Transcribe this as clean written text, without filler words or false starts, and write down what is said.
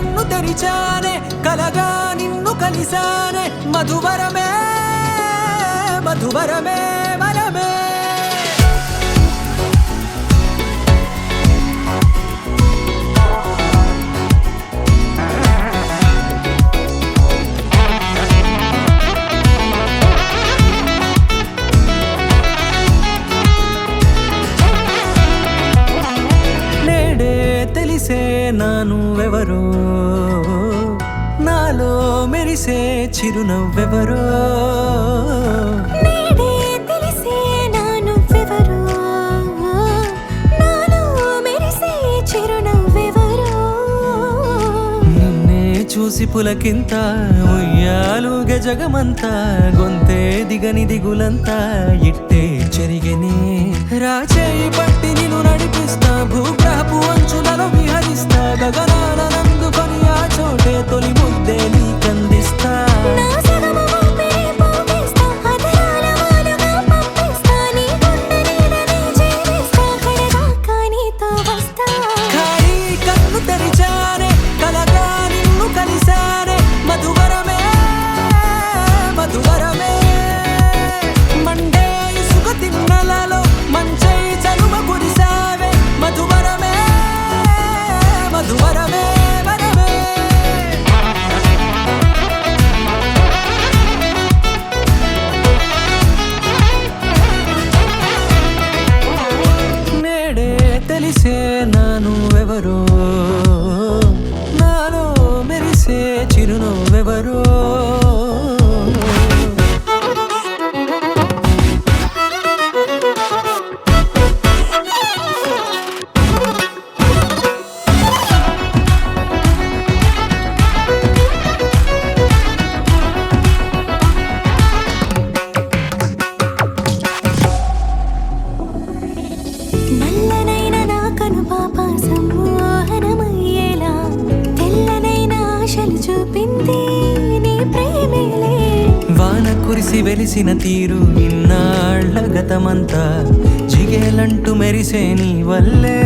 కన్ను తెరిచానే కలగా నిన్ను కలిసానే మధువరమే మధువరమే వరమే తెలిసే నానువెవరో నాలో మెరిసే చిరునవ్వెవరో నేడే తెలిసే నానువెవరో నాలో మెరిసే చిరునవ్వెవరో నిన్నే చూసి పులకింత ఉయ్యాలుగ జగమంతా గొంతే దిగని దిగులంతా ఇట్టే చెరిగనే రాచేయి పట్టి నిన్ను నడిపిస్తా భూగ్రహపు అంచులలో విహరిస్తా గగనాల నందుకొని ఆ చోటే తొలి ముద్దే నీకందిస్తా నా సగము ఊపిరి పోగేస్తా అదరాల వాలుగా పంపిస్తా నీ గుండె నీడనే చేరిస్తా కడదాకా నీతో వస్తా ఖాళీ కన్ను తెరిచానే కలగా నిన్ను కలిసానే మధువరమే మధువరమే మండే ఇసుక తిన్నలలో మంచై చలువ కురిసావే మధువరమే మధువరమే వరమే నేడే తెలిసే నానువెవరో నాలో మెరిసే చిరునవ్వెవరో నల్లనైన నా కనుపాప సమ్మోహనమయ్యేలా తెల్లనైన ఆశలు చూపింది నీ ప్రేమేలే వాన కురిసి వెలిసిన తీరు ఇన్నాళ్ల గతమంతా జిగేలంటూ మెరిసే నీ వల్లే